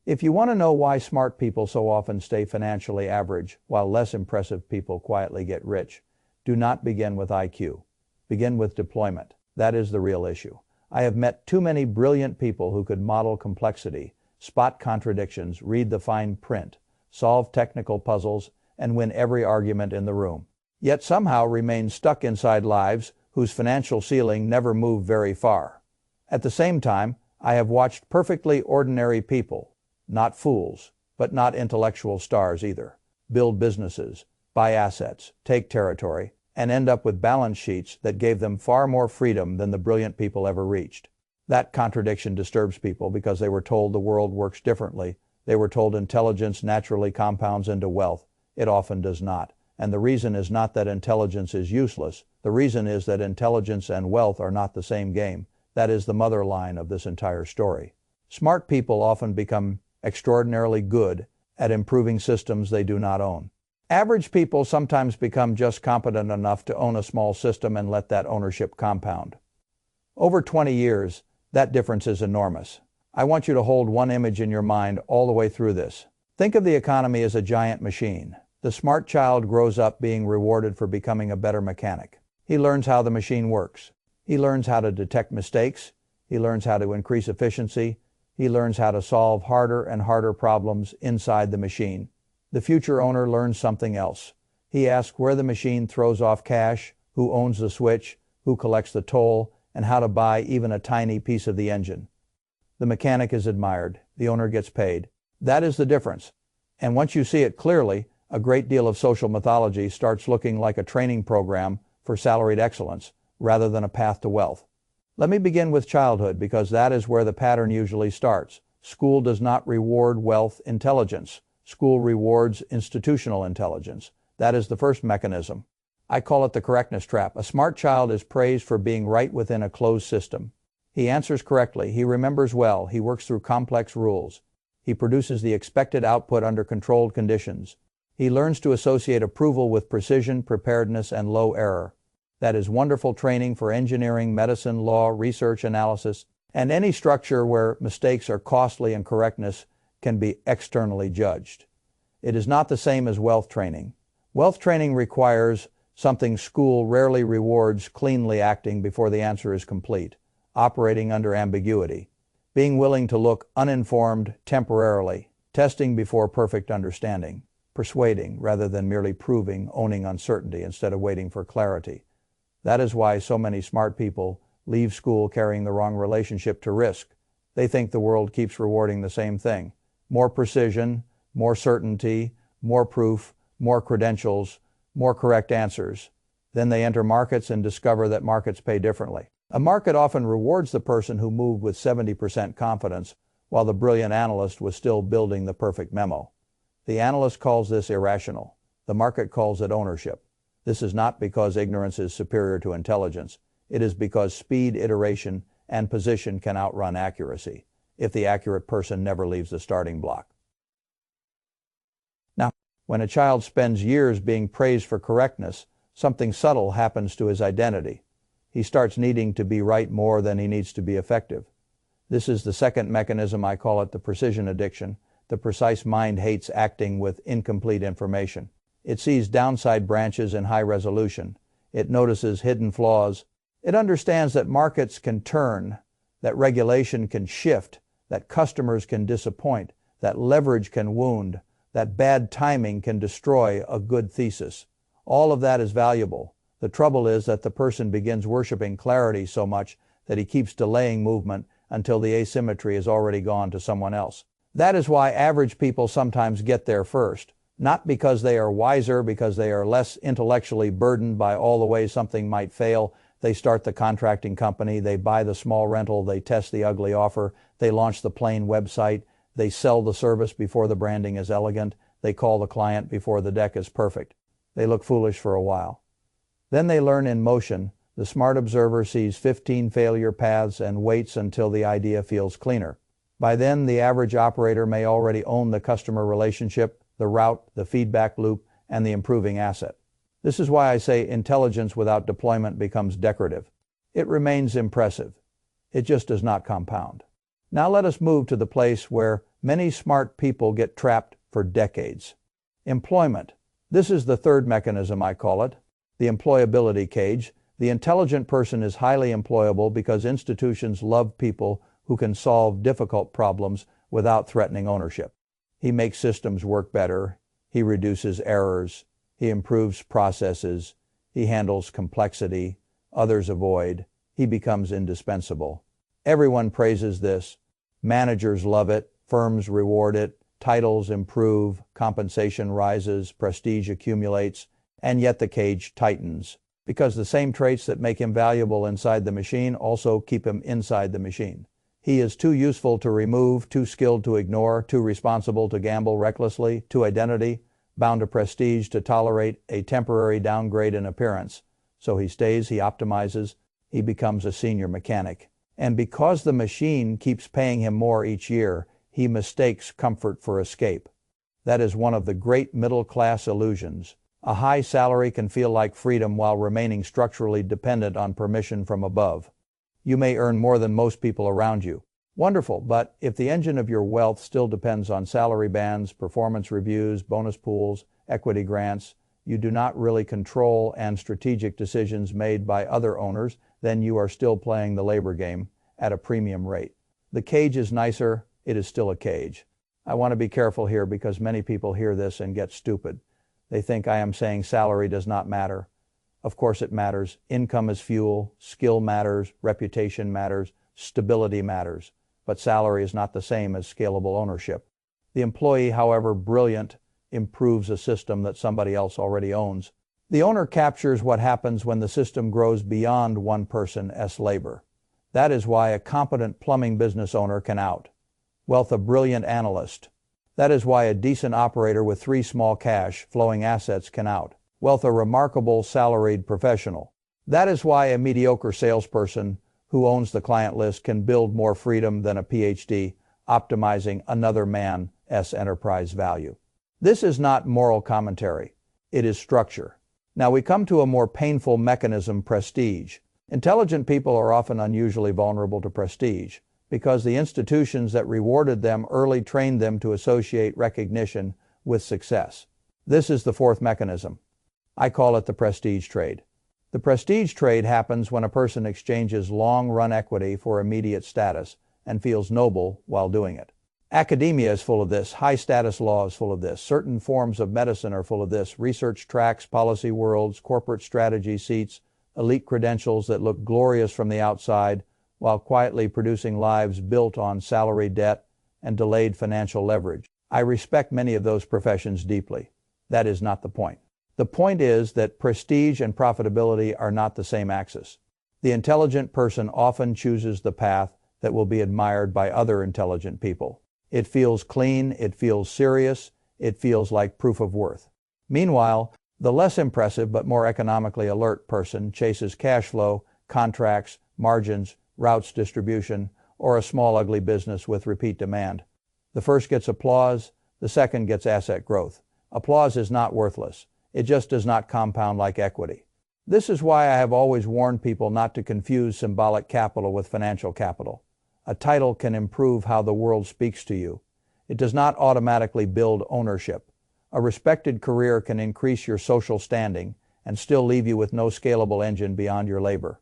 If you want to know why smart people so often stay financially average, while less impressive people quietly get rich, do not begin with IQ. Begin with deployment. That is the real issue. I have met too many brilliant people who could model complexity, spot contradictions, read the fine print, solve technical puzzles, and win every argument in the room, yet somehow remain stuck inside lives whose financial ceiling never moved very far. At the same time, I have watched perfectly ordinary people, not fools, but not intellectual stars either, build businesses, buy assets, take territory, and end up with balance sheets that gave them far more freedom than the brilliant people ever reached. That contradiction disturbs people because they were told the world works differently. They were told intelligence naturally compounds into wealth. It often does not. And the reason is not that intelligence is useless. The reason is that intelligence and wealth are not the same game. That is the mother line of this entire story. Smart people often become extraordinarily good at improving systems they do not own. Average people sometimes become just competent enough to own a small system and let that ownership compound. Over 20 years, that difference is enormous. I want you to hold one image in your mind all the way through this. Think of the economy as a giant machine. The smart child grows up being rewarded for becoming a better mechanic. He learns how the machine works. He learns how to detect mistakes. He learns how to increase efficiency. He learns how to solve harder and harder problems inside the machine. The future owner learns something else. He asks where the machine throws off cash, who owns the switch, who collects the toll, and how to buy even a tiny piece of the engine. The mechanic is admired. The owner gets paid. That is the difference. And once you see it clearly, a great deal of social mythology starts looking like a training program for salaried excellence rather than a path to wealth. Let me begin with childhood because that is where the pattern usually starts. School does not reward wealth intelligence. School rewards institutional intelligence. That is the first mechanism. I call it the correctness trap. A smart child is praised for being right within a closed system. He answers correctly. He remembers well. He works through complex rules. He produces the expected output under controlled conditions. He learns to associate approval with precision, preparedness, and low error. That is wonderful training for engineering, medicine, law, research, analysis, and any structure where mistakes are costly and correctness can be externally judged. It is not the same as wealth training. Wealth training requires something school rarely rewards: cleanly acting before the answer is complete, operating under ambiguity, being willing to look uninformed temporarily, testing before perfect understanding, persuading rather than merely proving, owning uncertainty instead of waiting for clarity. That is why so many smart people leave school carrying the wrong relationship to risk. They think the world keeps rewarding the same thing: more precision, more certainty, more proof, more credentials, more correct answers. Then they enter markets and discover that markets pay differently. A market often rewards the person who moved with 70% confidence, while the brilliant analyst was still building the perfect memo. The analyst calls this irrational. The market calls it ownership. This is not because ignorance is superior to intelligence. It is because speed, iteration, and position can outrun accuracy, if the accurate person never leaves the starting block. Now, when a child spends years being praised for correctness, something subtle happens to his identity. He starts needing to be right more than he needs to be effective. This is the second mechanism. I call it the precision addiction. The precise mind hates acting with incomplete information. It sees downside branches in high resolution. It notices hidden flaws. It understands that markets can turn, that regulation can shift, that customers can disappoint, that leverage can wound, that bad timing can destroy a good thesis. All of that is valuable. The trouble is that the person begins worshiping clarity so much that he keeps delaying movement until the asymmetry is already gone to someone else. That is why average people sometimes get there first. Not because they are wiser, because they are less intellectually burdened by all the ways something might fail. They start the contracting company, they buy the small rental, they test the ugly offer, they launch the plain website, they sell the service before the branding is elegant, they call the client before the deck is perfect. They look foolish for a while. Then they learn in motion. The smart observer sees 15 failure paths and waits until the idea feels cleaner. By then, the average operator may already own the customer relationship, the route, the feedback loop, and the improving asset. This is why I say intelligence without deployment becomes decorative. It remains impressive. It just does not compound. Now let us move to the place where Many smart people get trapped for decades. Employment. This is the third mechanism, I call it, the employability cage. The intelligent person is highly employable because institutions love people who can solve difficult problems without threatening ownership. He makes systems work better. He reduces errors. He improves processes. He handles complexity. Others avoid. He becomes indispensable. Everyone praises this. Managers love it. Firms reward it. Titles improve. Compensation rises. Prestige accumulates. And yet the cage tightens, because the same traits that make him valuable inside the machine also keep him inside the machine. He is too useful to remove, too skilled to ignore, too responsible to gamble recklessly, too identity bound to prestige to tolerate a temporary downgrade in appearance. So he stays, he optimizes, he becomes a senior mechanic. And because the machine keeps paying him more each year, he mistakes comfort for escape. That is one of the great middle-class illusions. A high salary can feel like freedom while remaining structurally dependent on permission from above. You may earn more than most people around you. Wonderful, but if the engine of your wealth still depends on salary bands, performance reviews, bonus pools, equity grants, you do not really control and strategic decisions made by other owners, then you are still playing the labor game at a premium rate. The cage is nicer, it is still a cage. I want to be careful here because many people hear this and get stupid. They think I am saying salary does not matter. Of course it matters. Income is fuel, skill matters, reputation matters, stability matters. But salary is not the same as scalable ownership. The employee, however brilliant, improves a system that somebody else already owns. The owner captures what happens when the system grows beyond one person's labor. That is why a competent plumbing business owner can out. Wealth a brilliant analyst. That is why a decent operator with 3 small cash flowing assets can out. Wealth a remarkable salaried professional. That is why a mediocre salesperson who owns the client list can build more freedom than a PhD optimizing another man's enterprise value. This is not moral commentary. It is structure. Now we come to a more painful mechanism, prestige. Intelligent people are often unusually vulnerable to prestige because the institutions that rewarded them early trained them to associate recognition with success. This is the fourth mechanism. I call it the prestige trade. The prestige trade happens when a person exchanges long-run equity for immediate status and feels noble while doing it. Academia is full of this. High-status law is full of this. Certain forms of medicine are full of this. Research tracks, policy worlds, corporate strategy seats, elite credentials that look glorious from the outside while quietly producing lives built on salary debt and delayed financial leverage. I respect many of those professions deeply. That is not the point. The point is that prestige and profitability are not the same axis. The intelligent person often chooses the path that will be admired by other intelligent people. It feels clean, it feels serious, it feels like proof of worth. Meanwhile, the less impressive but more economically alert person chases cash flow, contracts, margins, routes distribution, or a small ugly business with repeat demand. The first gets applause, the second gets asset growth. Applause is not worthless. It just does not compound like equity. This is why I have always warned people not to confuse symbolic capital with financial capital. A title can improve how the world speaks to you. It does not automatically build ownership. A respected career can increase your social standing and still leave you with no scalable engine beyond your labor.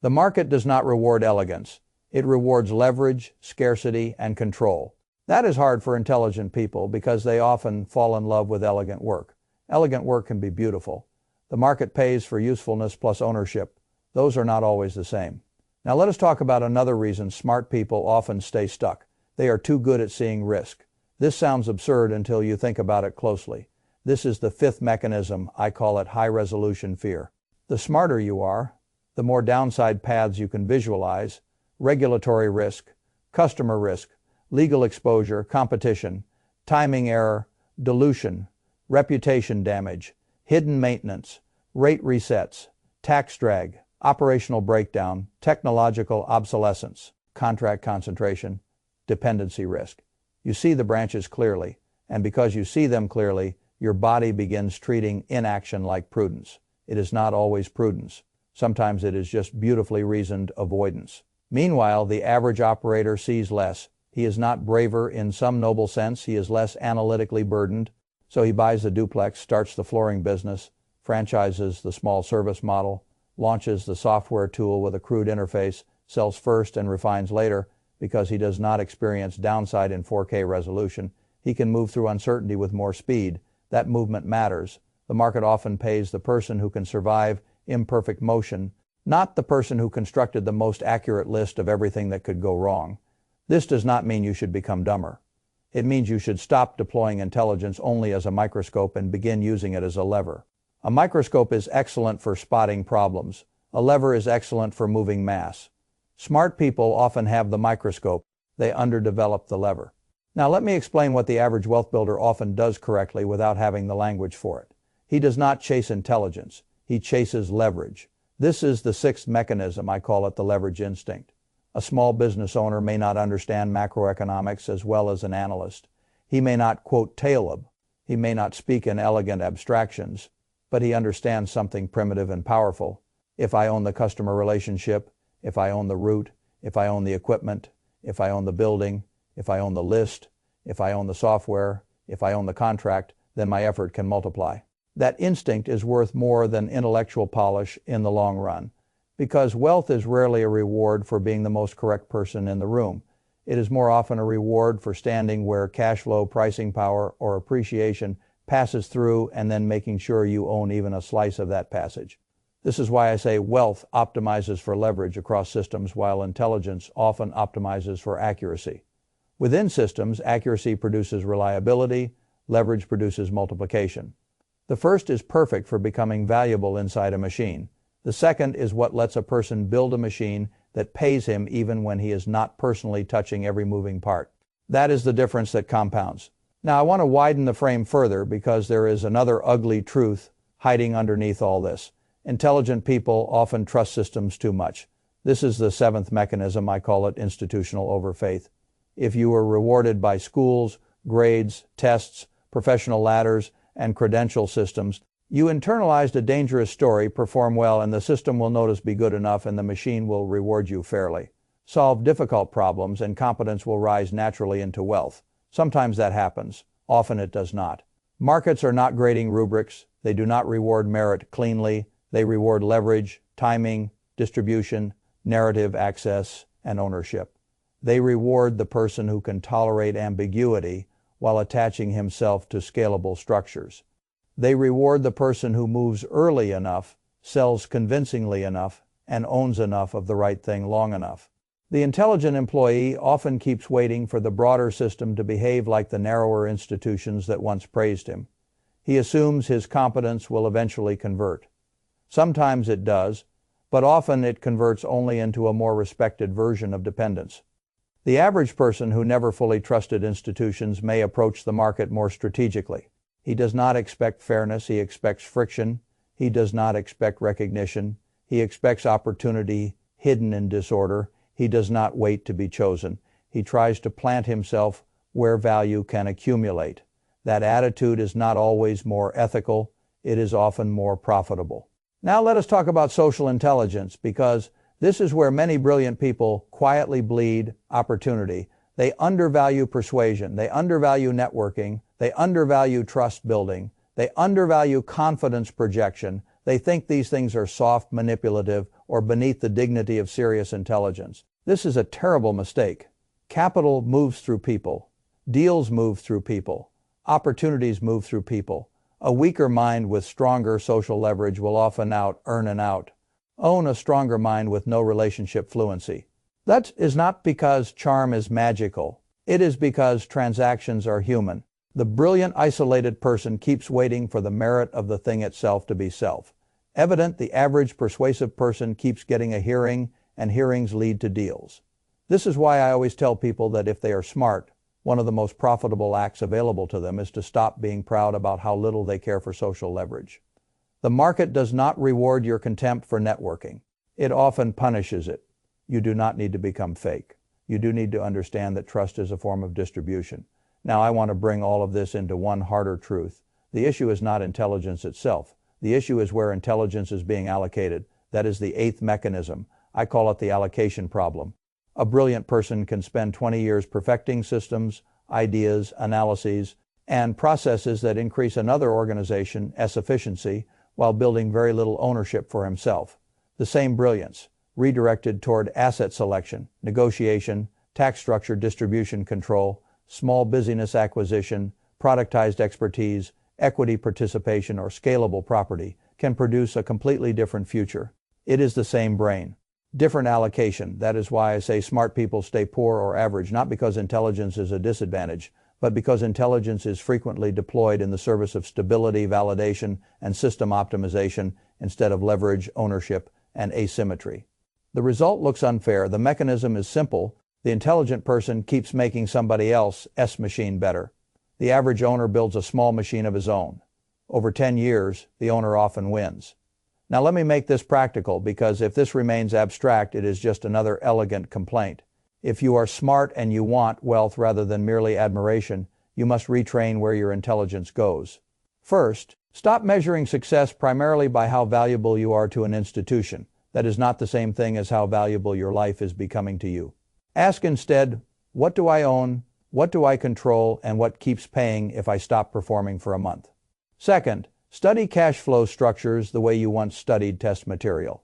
The market does not reward elegance. It rewards leverage, scarcity, and control. That is hard for intelligent people because they often fall in love with elegant work. Elegant work can be beautiful. The market pays for usefulness plus ownership. Those are not always the same. Now let us talk about another reason smart people often stay stuck. They are too good at seeing risk. This sounds absurd until you think about it closely. This is the fifth mechanism. I call it high-resolution fear. The smarter you are, the more downside paths you can visualize: regulatory risk, customer risk, legal exposure, competition, timing error, dilution, reputation damage, hidden maintenance, rate resets, tax drag, operational breakdown, technological obsolescence, contract concentration, dependency risk. You see the branches clearly, and because you see them clearly, your body begins treating inaction like prudence. It is not always prudence. Sometimes it is just beautifully reasoned avoidance. Meanwhile, the average operator sees less, He is not braver in some noble sense. He is less analytically burdened. So he buys the duplex, starts the flooring business, franchises the small service model, launches the software tool with a crude interface, sells first and refines later. Because he does not experience downside in 4K resolution, he can move through uncertainty with more speed. That movement matters. The market often pays the person who can survive imperfect motion, not the person who constructed the most accurate list of everything that could go wrong. This does not mean you should become dumber. It means you should stop deploying intelligence only as a microscope and begin using it as a lever. A microscope is excellent for spotting problems. A lever is excellent for moving mass. Smart people often have the microscope. They underdevelop the lever. Now let me explain what the average wealth builder often does correctly without having the language for it. He does not chase intelligence. He chases leverage. This is the sixth mechanism. I call it the leverage instinct. A small business owner may not understand macroeconomics as well as an analyst. He may not quote Taleb. He may not speak in elegant abstractions, but he understands something primitive and powerful. If I own the customer relationship, if I own the route, if I own the equipment, if I own the building, if I own the list, if I own the software, if I own the contract, then my effort can multiply. That instinct is worth more than intellectual polish in the long run, because wealth is rarely a reward for being the most correct person in the room. It is more often a reward for standing where cash flow, pricing power, or appreciation passes through and then making sure you own even a slice of that passage. This is why I say wealth optimizes for leverage across systems while intelligence often optimizes for accuracy. Within systems, accuracy produces reliability, leverage produces multiplication. The first is perfect for becoming valuable inside a machine. The second is what lets a person build a machine that pays him even when he is not personally touching every moving part. That is the difference that compounds. Now I want to widen the frame further because there is another ugly truth hiding underneath all this. Intelligent people often trust systems too much. This is the seventh mechanism. I call it institutional overfaith. If you were rewarded by schools, grades, tests, professional ladders, and credential systems, you internalized a dangerous story, perform well, and the system will notice be good enough and the machine will reward you fairly. Solve difficult problems and competence will rise naturally into wealth. Sometimes that happens. Often it does not. Markets are not grading rubrics. They do not reward merit cleanly. They reward leverage, timing, distribution, narrative access, and ownership. They reward the person who can tolerate ambiguity while attaching himself to scalable structures. They reward the person who moves early enough, sells convincingly enough, and owns enough of the right thing long enough. The intelligent employee often keeps waiting for the broader system to behave like the narrower institutions that once praised him. He assumes his competence will eventually convert. Sometimes it does, but often it converts only into a more respected version of dependence. The average person who never fully trusted institutions may approach the market more strategically. He does not expect fairness, he expects friction. He does not expect recognition. He expects opportunity hidden in disorder. He does not wait to be chosen. He tries to plant himself where value can accumulate. That attitude is not always more ethical, it is often more profitable. Now let us talk about social intelligence, because this is where many brilliant people quietly bleed opportunity. They undervalue persuasion, they undervalue networking, they undervalue trust building, they undervalue confidence projection. They think these things are soft, manipulative, or beneath the dignity of serious intelligence. This is a terrible mistake. Capital moves through people. Deals move through people. Opportunities move through people. A weaker mind with stronger social leverage will often out-earn an out. Own a stronger mind with no relationship fluency. That is not because charm is magical. It is because transactions are human. The brilliant, isolated person keeps waiting for the merit of the thing itself to be self. Evident, the average persuasive person keeps getting a hearing, and hearings lead to deals. This is why I always tell people that if they are smart, one of the most profitable acts available to them is to stop being proud about how little they care for social leverage. The market does not reward your contempt for networking. It often punishes it. You do not need to become fake. You do need to understand that trust is a form of distribution. Now I want to bring all of this into one harder truth. The issue is not intelligence itself. The issue is where intelligence is being allocated. That is the eighth mechanism. I call it the allocation problem. A brilliant person can spend 20 years perfecting systems, ideas, analyses, and processes that increase another organization's efficiency while building very little ownership for himself. The same brilliance, redirected toward asset selection, negotiation, tax structure distribution control, small business acquisition, productized expertise, equity participation, or scalable property, can produce a completely different future. It is the same brain. Different allocation. That is why I say smart people stay poor or average, not because intelligence is a disadvantage, but because intelligence is frequently deployed in the service of stability, validation, and system optimization instead of leverage, ownership, and asymmetry. The result looks unfair. The mechanism is simple. The intelligent person keeps making somebody else's machine better. The average owner builds a small machine of his own. Over 10 years, the owner often wins. Now let me make this practical, because if this remains abstract, it is just another elegant complaint. If you are smart and you want wealth rather than merely admiration, you must retrain where your intelligence goes. First, stop measuring success primarily by how valuable you are to an institution. That is not the same thing as how valuable your life is becoming to you. Ask instead, what do I own, what do I control, and what keeps paying if I stop performing for a month? Second, study cash flow structures the way you once studied test material.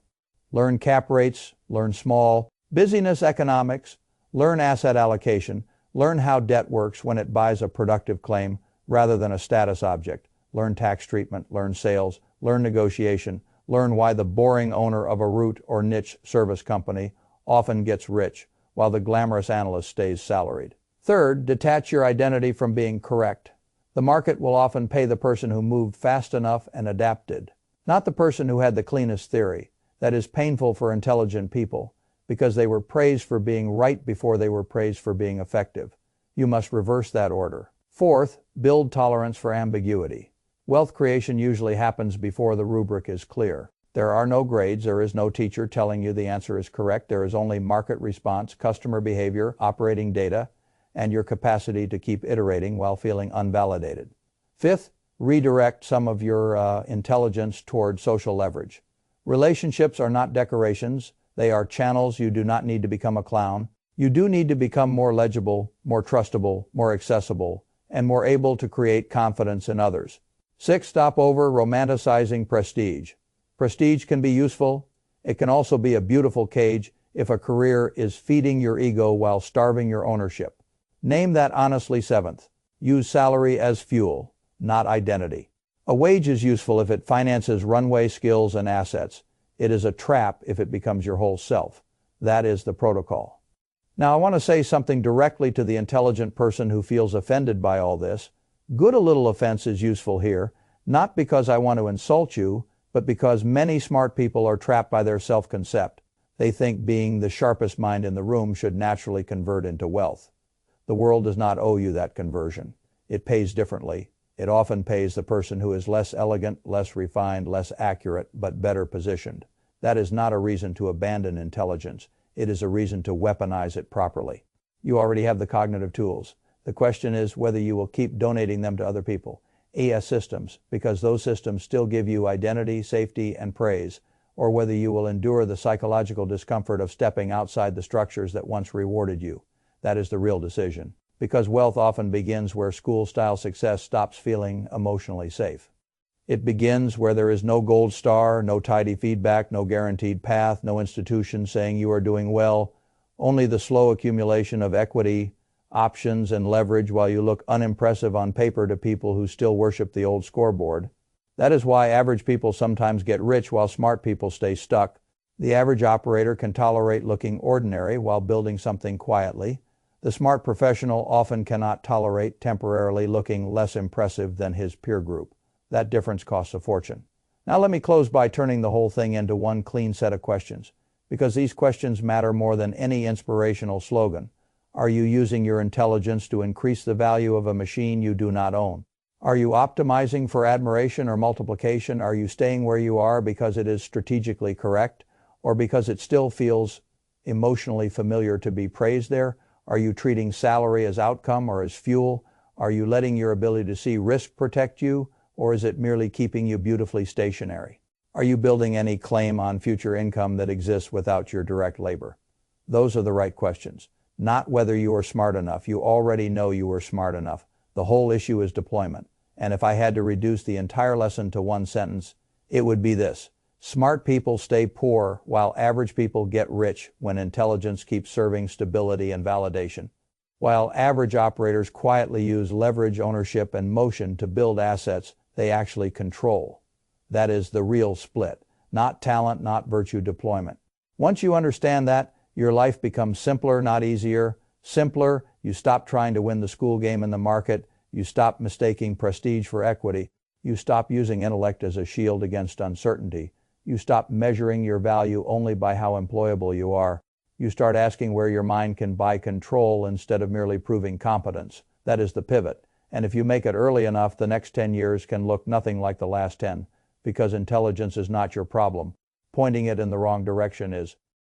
Learn cap rates, learn small business economics, learn asset allocation, learn how debt works when it buys a productive claim rather than a status object, learn tax treatment, learn sales, learn negotiation, learn why the boring owner of a route or niche service company often gets rich while the glamorous analyst stays salaried. Third, detach your identity from being correct. The market will often pay the person who moved fast enough and adapted, not the person who had the cleanest theory. That is painful for intelligent people, because they were praised for being right before they were praised for being effective. You must reverse that order. Fourth, build tolerance for ambiguity. Wealth creation usually happens before the rubric is clear. There are no grades, there is no teacher telling you the answer is correct, there is only market response, customer behavior, operating data, and your capacity to keep iterating while feeling unvalidated. Fifth, redirect some of your intelligence toward social leverage. Relationships are not decorations, they are channels. You do not need to become a clown. You do need to become more legible, more trustable, more accessible, and more able to create confidence in others. Sixth, stop over romanticizing prestige. Prestige can be useful. It can also be a beautiful cage if a career is feeding your ego while starving your ownership. Name that honestly. Seventh, use salary as fuel, not identity. A wage is useful if it finances runway, skills, and assets. It is a trap if it becomes your whole self. That is the protocol. Now I want to say something directly to the intelligent person who feels offended by all this. Good a little offense is useful here, not because I want to insult you, but because many smart people are trapped by their self-concept. They think being the sharpest mind in the room should naturally convert into wealth. The world does not owe you that conversion. It pays differently. It often pays the person who is less elegant, less refined, less accurate, but better positioned. That is not a reason to abandon intelligence. It is a reason to weaponize it properly. You already have the cognitive tools. The question is whether you will keep donating them to other people. AS systems, because those systems still give you identity, safety, and praise, or whether you will endure the psychological discomfort of stepping outside the structures that once rewarded you. That is the real decision, because wealth often begins where school-style success stops feeling emotionally safe. It begins where there is no gold star, no tidy feedback, no guaranteed path, no institution saying you are doing well, only the slow accumulation of equity, options, and leverage while you look unimpressive on paper to people who still worship the old scoreboard. That is why average people sometimes get rich while smart people stay stuck. The average operator can tolerate looking ordinary while building something quietly. The smart professional often cannot tolerate temporarily looking less impressive than his peer group. That difference costs a fortune. Now let me close by turning the whole thing into one clean set of questions, because these questions matter more than any inspirational slogan. Are you using your intelligence to increase the value of a machine you do not own? Are you optimizing for admiration or multiplication? Are you staying where you are because it is strategically correct, or because it still feels emotionally familiar to be praised there? Are you treating salary as outcome or as fuel? Are you letting your ability to see risk protect you, or is it merely keeping you beautifully stationary? Are you building any claim on future income that exists without your direct labor? Those are the right questions. Not whether you are smart enough. You already know you are smart enough. The whole issue is deployment. And if I had to reduce the entire lesson to one sentence, it would be this. Smart people stay poor while average people get rich when intelligence keeps serving stability and validation. While average operators quietly use leverage, ownership, and motion to build assets they actually control. That is the real split. Not talent, not virtue deployment. Once you understand that, your life becomes simpler, not easier. Simpler, you stop trying to win the school game in the market. You stop mistaking prestige for equity. You stop using intellect as a shield against uncertainty. You stop measuring your value only by how employable you are. You start asking where your mind can buy control instead of merely proving competence. That is the pivot. And if you make it early enough, the next 10 years can look nothing like the last 10, because intelligence is not your problem. Pointing it in the wrong direction is.